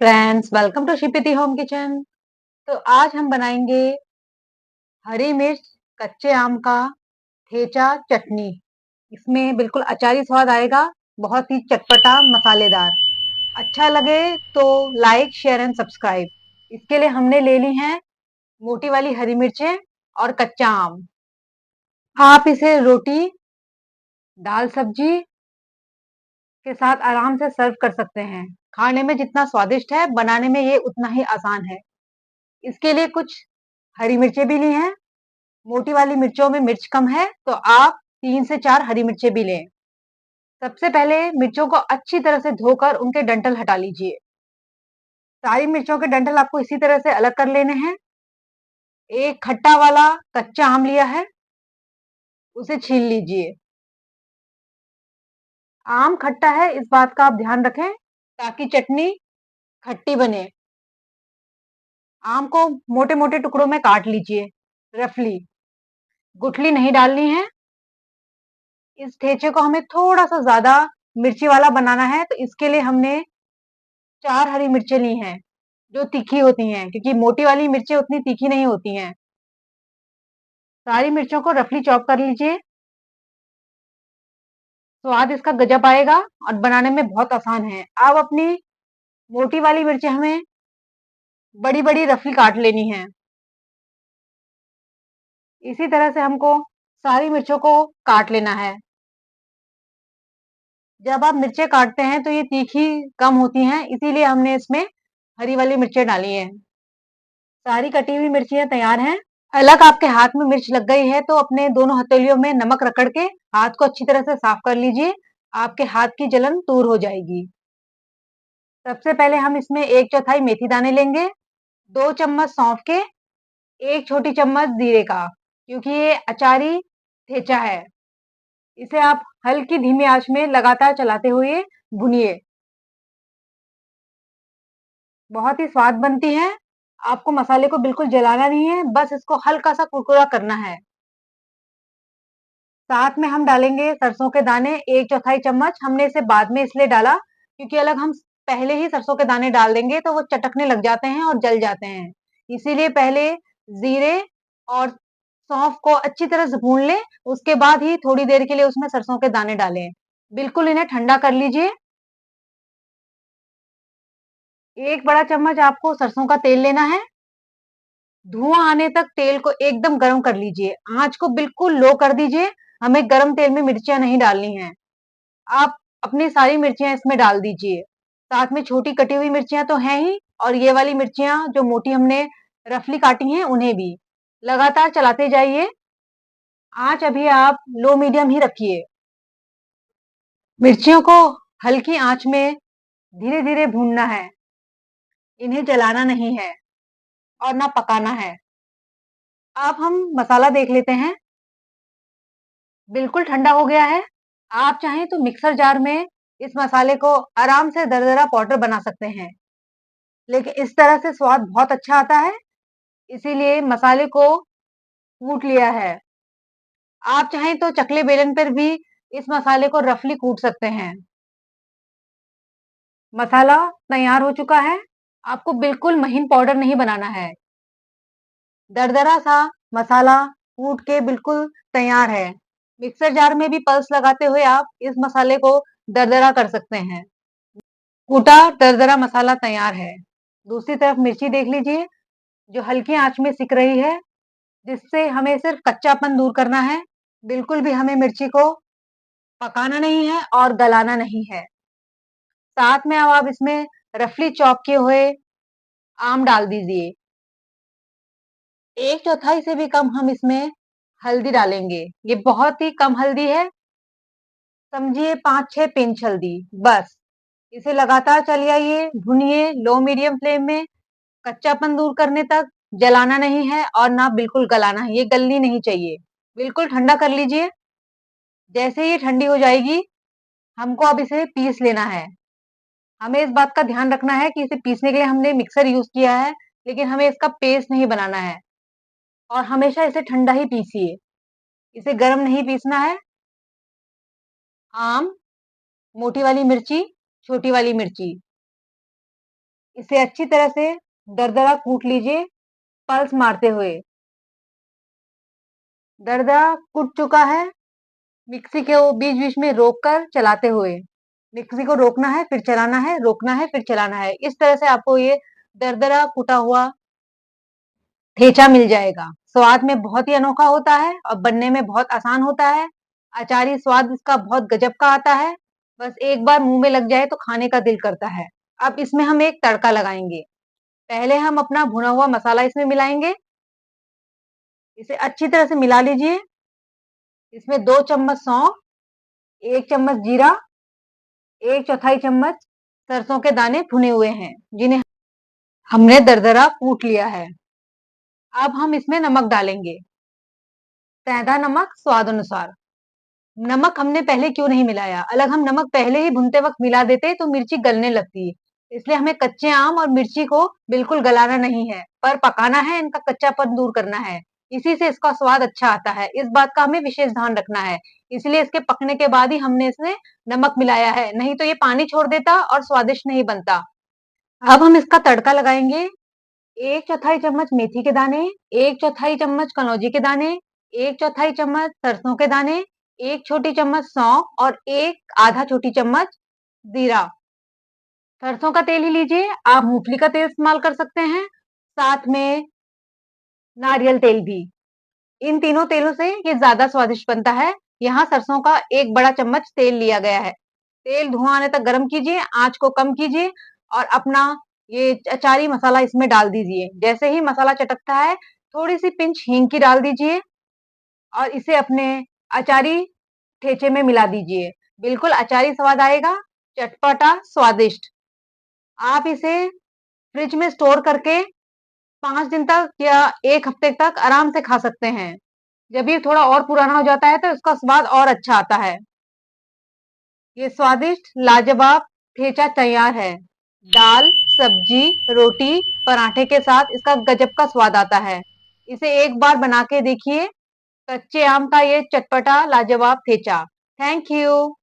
Friends, welcome to शिपिति home kitchen. तो आज हम बनाएंगे हरी मिर्च कच्चे आम का ठेचा चटनी। इसमें बिल्कुल अचारी स्वाद आएगा, बहुत ही चटपटा मसालेदार। अच्छा लगे तो लाइक शेयर एंड सब्सक्राइब। इसके लिए हमने ले ली हैं मोटी वाली हरी मिर्चें और कच्चा आम। आप इसे रोटी, दाल सब्जी के साथ आराम से सर्व कर सकते हैं। खाने में जितना स्वादिष्ट है, बनाने में ये उतना ही आसान है। इसके लिए कुछ हरी मिर्चें भी ली हैं। मोटी वाली मिर्चों में मिर्च कम है तो आप 3 से 4 हरी मिर्चें भी लें। सबसे पहले मिर्चों को अच्छी तरह से धोकर उनके डंठल हटा लीजिए। सारी मिर्चों के डंठल आपको इसी तरह से अलग कर लेने हैं। एक खट्टा वाला कच्चा आम लिया है, उसे छील लीजिए। आम खट्टा है इस बात का आप ध्यान रखें ताकि चटनी खट्टी बने। आम को मोटे मोटे टुकड़ों में काट लीजिए, रफली। गुठली नहीं डालनी है। इस ठेचे को हमें थोड़ा सा ज्यादा मिर्ची वाला बनाना है तो इसके लिए हमने 4 हरी मिर्चें ली हैं, जो तीखी होती हैं, क्योंकि मोटी वाली मिर्चें उतनी तीखी नहीं होती हैं। सारी मिर्चों को रफली चॉप कर लीजिए। स्वाद इसका गजब आएगा और बनाने में बहुत आसान है। अब अपनी मोटी वाली मिर्चें हमें बड़ी-बड़ी रफली काट लेनी है। इसी तरह से हमको सारी मिर्चों को काट लेना है। जब आप मिर्चें काटते हैं तो ये तीखी कम होती हैं, इसीलिए हमने इसमें हरी वाली मिर्चें डाली हैं। सारी कटी हुई मिर्चियाँ तैयार हैं। अलग आपके हाथ में मिर्च लग गई है तो अपने दोनों हथेलियों में नमक रगड़ के हाथ को अच्छी तरह से साफ कर लीजिए। आपके हाथ की जलन दूर हो जाएगी। सबसे पहले हम इसमें 1/4 मेथी दाने लेंगे, 2 चम्मच सौंफ के, 1 छोटी चम्मच जीरे का, क्योंकि ये अचारी ठेचा है। इसे आप हल्की धीमी आंच में लगातार चलाते हुए भूनिए। बहुत ही स्वाद बनती है। आपको मसाले को बिल्कुल जलाना नहीं है, बस इसको हल्का सा कुरकुरा करना है। साथ में हम डालेंगे सरसों के दाने, 1/4 चम्मच। हमने इसे बाद में इसलिए डाला क्योंकि अलग हम पहले ही सरसों के दाने डाल देंगे तो वो चटकने लग जाते हैं और जल जाते हैं। इसीलिए पहले जीरे और सौंफ को अच्छी तरह से भून लें, उसके बाद ही थोड़ी देर के लिए उसमें सरसों के दाने डालें। बिल्कुल इन्हें ठंडा कर लीजिए। 1 बड़ा चम्मच आपको सरसों का तेल लेना है। धुआं आने तक तेल को एकदम गर्म कर लीजिए। आंच को बिल्कुल लो कर दीजिए। हमें गर्म तेल में मिर्चियां नहीं डालनी है। आप अपनी सारी मिर्चियाँ इसमें डाल दीजिए। साथ में छोटी कटी हुई मिर्चियाँ तो हैं ही और ये वाली मिर्चियाँ जो मोटी हमने रफली काटी हैं उन्हें भी। लगातार चलाते जाइए। आँच अभी आप लो मीडियम ही रखिए। मिर्चियों को हल्की आँच में धीरे-धीरे भूनना है। इन्हें जलाना नहीं है और ना पकाना है। अब हम मसाला देख लेते हैं। बिल्कुल ठंडा हो गया है। आप चाहें तो मिक्सर जार में इस मसाले को आराम से दरदरा पाउडर बना सकते हैं। लेकिन इस तरह से स्वाद बहुत अच्छा आता है, इसीलिए मसाले को कूट लिया है। आप चाहें तो चकले बेलन पर भी इस मसाले को रफली कूट सकते हैं। मसाला तैयार हो चुका है। आपको बिल्कुल महीन पाउडर नहीं बनाना है। दरदरा सा मसाला कूट के बिल्कुल तैयार है। मिक्सर जार में भी पल्स लगाते हुए आप इस मसाले को दरदरा कर सकते हैं। कूटा दरदरा मसाला तैयार है। दूसरी तरफ मिर्ची देख लीजिए, जो हल्की आंच में सिक रही है, जिससे हमें सिर्फ कच्चापन दूर करना है। बिल्कुल भी हमें मिर्ची को पकाना नहीं है और गलाना नहीं है। साथ में अब आप इसमें रफली चॉप किए हुए आम डाल दीजिए। 1/4 से भी कम हम इसमें हल्दी डालेंगे। ये बहुत ही कम हल्दी है, समझिए 5-6 पिंच हल्दी, बस। इसे लगातार चलिए आइए, भूनिए लो मीडियम फ्लेम में, कच्चापन दूर करने तक। जलाना नहीं है और ना बिल्कुल गलाना है, ये गलनी नहीं चाहिए। बिल्कुल ठंडा कर लीजिए। जैसे ही ठंडी हो जाएगी, हमको अब इसे पीस लेना है। हमें इस बात का ध्यान रखना है कि इसे पीसने के लिए हमने मिक्सर यूज़ किया है, लेकिन हमें इसका पेस्ट नहीं बनाना है और हमेशा इसे ठंडा ही पीसिए। इसे गरम नहीं पीसना है। आम, मोटी वाली मिर्ची, छोटी वाली मिर्ची, इसे अच्छी तरह से दरदरा कूट लीजिए, पल्स मारते हुए। दरदरा कूट चुका है, मिक्सी को बीच-बीच में रोककर चलाते हुए। मिक्सी को रोकना है, फिर चलाना है, रोकना है, फिर चलाना है। इस तरह से आपको ये दरदरा कूटा हुआ ठेचा मिल जाएगा। स्वाद में बहुत ही अनोखा होता है और बनने में बहुत आसान होता है। अचारी स्वाद इसका बहुत गजब का आता है। बस एक बार मुँह में लग जाए तो खाने का दिल करता है। अब इसमें हम एक तड़का लगाएँगे। पहले हम अपना भुना हुआ मसाला इसमें मिलाएँगे। इसे अच्छी तरह से मिला लीजिए। इसमें 2 चम्मच सौंफ, 1 चम्मच जीरा, 1 चौथाई चम्मच सरसों के दाने भुने हुए हैं, जिन्हें हमने दरदरा कूट लिया है। अब हम इसमें नमक डालेंगे। सेंधा नमक स्वाद अनुसार। नमक हमने पहले क्यों नहीं मिलाया? अगर हम नमक पहले ही भूनते वक़्त मिला देते तो मिर्ची गलने लगती। इसलिए हमें कच्चे आम और मिर्ची को बिल्कुल गलाना नहीं है, पर पकाना है, इनका कच्चापन दूर करना है। इसी से इसका स्वाद अच्छा आता है। इस बात का हमें विशेष ध्यान रखना है। इसलिए इसके पकने के बाद ही हमने इसमें नमक मिलाया है, नहीं तो ये पानी छोड़ देता और स्वादिष्ट नहीं बनता। अब हम इसका तड़का लगाएँगे। 1 चौथाई चम्मच मेथी के दाने, 1 चौथाई चम्मच कलौंजी के दाने, 1 चौथाई चम्मच सरसों के दाने, 1 छोटी चम्मच सौंफ और 1 आधा छोटी चम्मच जीरा। सरसों का तेल ही लीजिए, आप मूँगफली का तेल इस्तेमाल कर सकते हैं, साथ में नारियल तेल भी। इन तीनों तेलों से ये ज़्यादा स्वादिष्ट बनता है। यहाँ सरसों का 1 बड़ा चम्मच तेल लिया गया है। तेल धुआँ आने तक गरम कीजिए, आँच को कम कीजिए और अपना ये अचारी मसाला इसमें डाल दीजिए। जैसे ही मसाला चटकता है, थोड़ी-सी पिंच हींग की डाल दीजिए और इसे अपने अचारी ठेचे में मिला दीजिए। बिल्कुल अचारी स्वाद आएगा, चटपटा, स्वादिष्ट। आप इसे फ्रिज में स्टोर करके 5 दिन तक या 1 हफ्ते तक आराम से खा सकते हैं। जब ये थोड़ा और पुराना हो जाता है तो इसका स्वाद और अच्छा आता है। ये स्वादिष्ट लाजवाब ठेचा तैयार है। दाल, सब्जी, रोटी, पराठे के साथ इसका गजब का स्वाद आता है। इसे एक बार बना के देखिए, कच्चे आम का ये चटपटा लाजवाब ठेचा। Thank you.